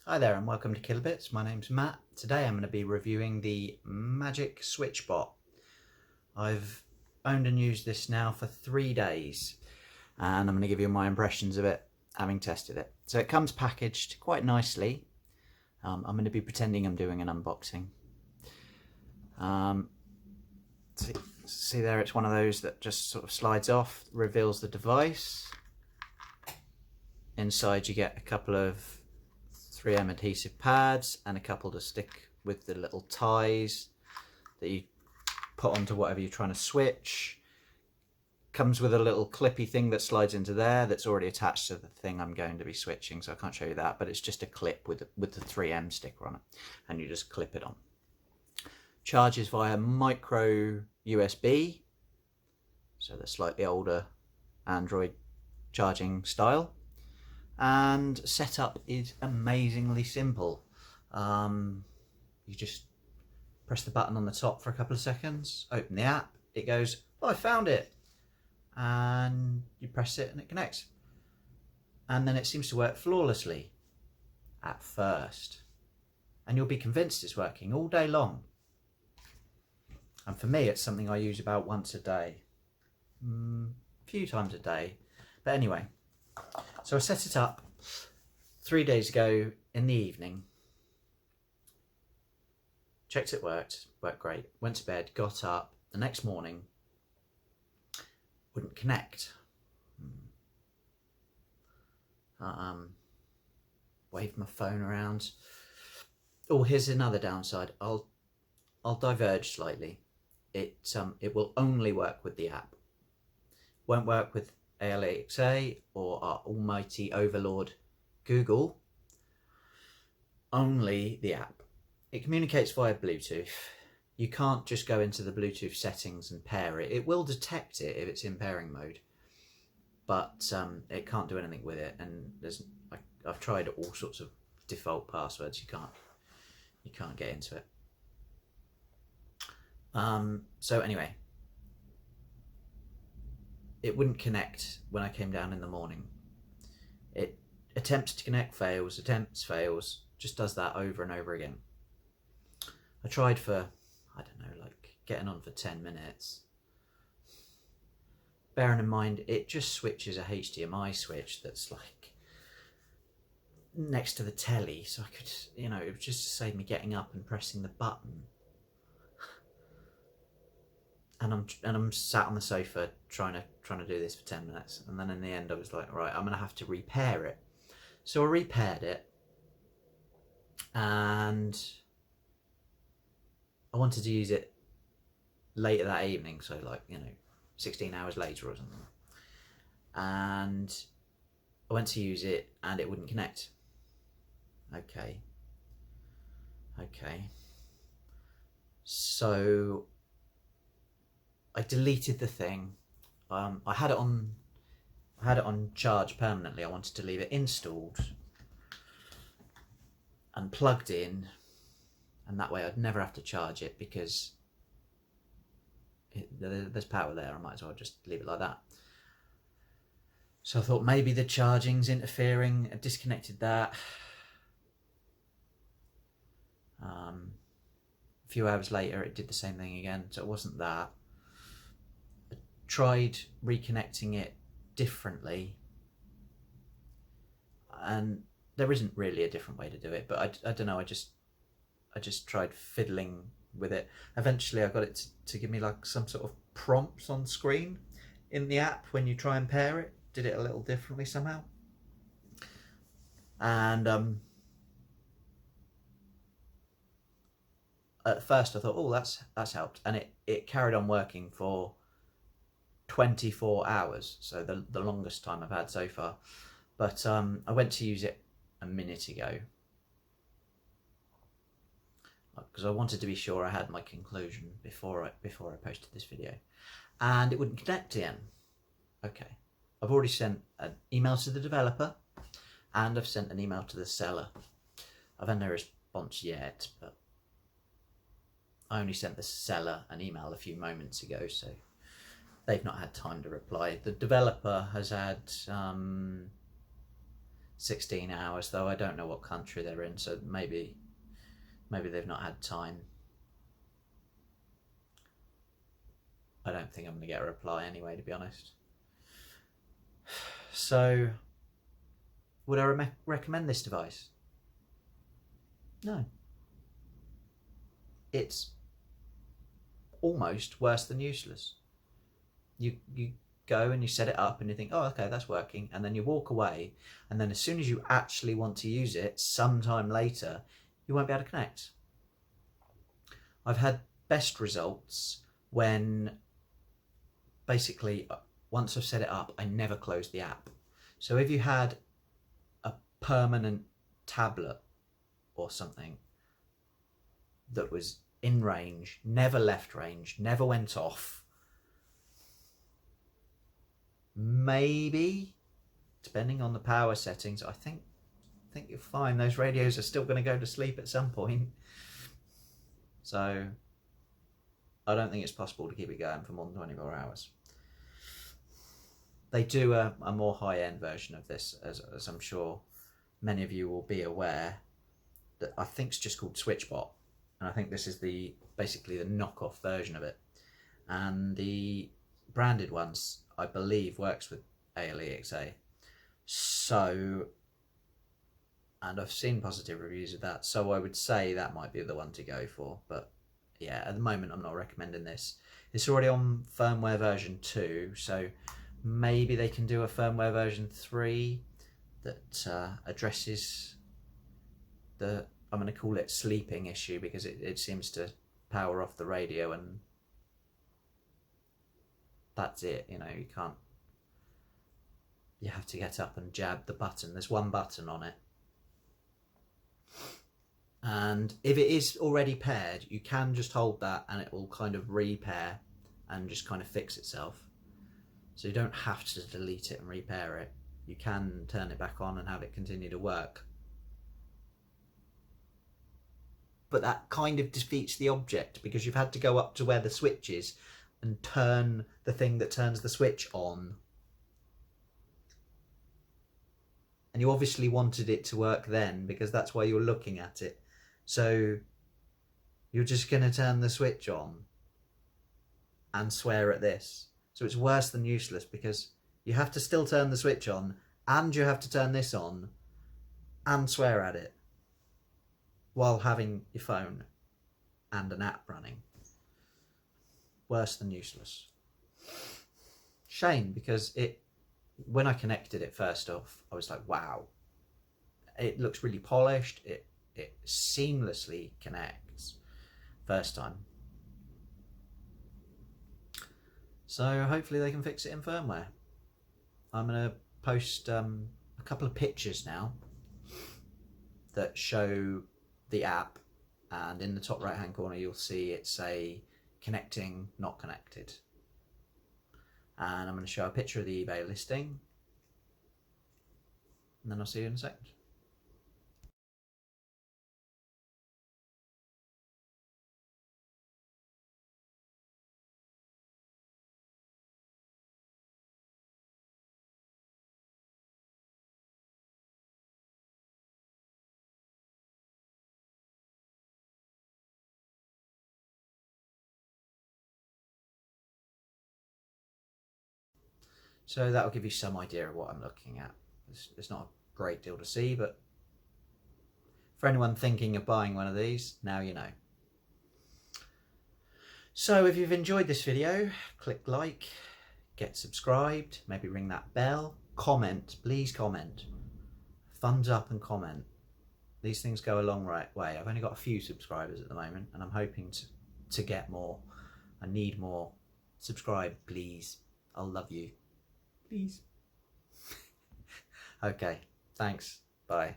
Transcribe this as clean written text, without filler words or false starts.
Hi there and welcome to Kilobits. My name's Matt. Today I'm going to be reviewing the MagicSwitchBot. I've owned and used this now for 3 days and I'm going to give you my impressions of it having tested it. So it comes packaged quite nicely. I'm going to be pretending I'm doing an unboxing. See there, it's one of those that just sort of slides off, reveals the device. Inside you get a couple of 3M adhesive pads and a couple to stick with the little ties that you put onto whatever you're trying to switch. Comes with a little clippy thing that slides into there that's already attached to the thing I'm going to be switching, so I can't show you that, but it's just a clip with the 3M sticker on it, and you just clip it on. Charges via micro USB, so the slightly older Android charging style. And setup is amazingly simple. You just press the button on the top for a couple of seconds, open the app, it goes, oh, I found it, and you press it and it connects. And then it seems to work flawlessly at first, and you'll be convinced it's working all day long. And for me, it's something I use about once a day, a few times a day, but anyway. So I set it up 3 days ago in the evening, checked it worked great, went to bed, got up, the next morning, wouldn't connect. Waved my phone around. Oh, here's another downside. I'll diverge slightly. It will only work with the app. Won't work with Alexa or our almighty overlord Google. Only the app. It communicates via Bluetooth. You can't just go into the Bluetooth settings and pair it. It will detect it if it's in pairing mode, but it can't do anything with it. And I've tried all sorts of default passwords. You can't get into it. So anyway, it wouldn't connect when I came down in the morning. It attempts to connect, fails, attempts, fails, just does that over and over again. I tried for, I don't know, like getting on for 10 minutes. Bearing in mind, it just switches a HDMI switch that's like next to the telly, so I could, you know, it would just save me getting up and pressing the button. And I'm sat on the sofa trying to do this for 10 minutes, and then in the end I was like, right, I'm gonna have to repair it. So I repaired it, and I wanted to use it later that evening, so like, you know, 16 hours later or something. And I went to use it and it wouldn't connect. Okay. So I deleted the thing. I had it on charge permanently. I wanted to leave it installed and plugged in, and that way I'd never have to charge it because there's power there. I might as well just leave it like that. So I thought maybe the charging's interfering. I disconnected that. A few hours later it did the same thing again, so it wasn't that. Tried reconnecting it differently, and there isn't really a different way to do it, but I don't know, I just tried fiddling with it. Eventually I got it to give me like some sort of prompts on screen in the app when you try and pair it. Did it a little differently somehow, and at first I thought, oh, that's helped, and it carried on working for 24 hours, so the longest time I've had so far. But I went to use it a minute ago because I wanted to be sure I had my conclusion before I posted this video, and it wouldn't connect again. Okay, I've already sent an email to the developer and I've sent an email to the seller. I've had no response yet, but I only sent the seller an email a few moments ago, so they've not had time to reply. The developer has had 16 hours, though I don't know what country they're in, so maybe they've not had time. I don't think I'm going to get a reply anyway, to be honest. So, would I recommend this device? No. It's almost worse than useless. You go and you set it up and you think, oh, okay, that's working, and then you walk away, and then as soon as you actually want to use it sometime later, you won't be able to connect. I've had best results when basically once I've set it up, I never close the app. So if you had a permanent tablet or something that was in range, never left range, never went off, maybe, depending on the power settings, I think you're fine. Those radios are still going to go to sleep at some point. So I don't think it's possible to keep it going for more than 24 hours. They do a more high-end version of this, as I'm sure many of you will be aware, that I think is just called SwitchBot. And I think this is basically the knockoff version of it. And the branded ones, I believe, works with ALEXA. So, and I've seen positive reviews of that, so I would say that might be the one to go for. But yeah, at the moment I'm not recommending this. It's already on firmware version 2, so maybe they can do a firmware version 3 that addresses the, I'm going to call it sleeping issue, because it seems to power off the radio and that's it. You know, you have to get up and jab the button. There's one button on it. And if it is already paired, you can just hold that and it will kind of repair and just kind of fix itself. So you don't have to delete it and repair it. You can turn it back on and have it continue to work. But that kind of defeats the object, because you've had to go up to where the switch is and turn the thing that turns the switch on. And you obviously wanted it to work then, because that's why you're looking at it. So you're just going to turn the switch on and swear at this. So it's worse than useless, because you have to still turn the switch on and you have to turn this on and swear at it while having your phone and an app running. Worse than useless. Shame, because when I connected it first off, I was like, wow, it looks really polished. It seamlessly connects first time. So hopefully they can fix it in firmware. I'm going to post a couple of pictures now that show the app, and in the top right hand corner you'll see it's a connecting, not connected. And I'm going to show a picture of the eBay listing, and then I'll see you in a second. So that will give you some idea of what I'm looking at. It's not a great deal to see, but for anyone thinking of buying one of these, now you know. So if you've enjoyed this video, click like, get subscribed, maybe ring that bell, comment, please comment. Thumbs up and comment. These things go a long way. I've only got a few subscribers at the moment, and I'm hoping to get more. I need more. Subscribe, please. I'll love you. Please. Okay, thanks. Bye.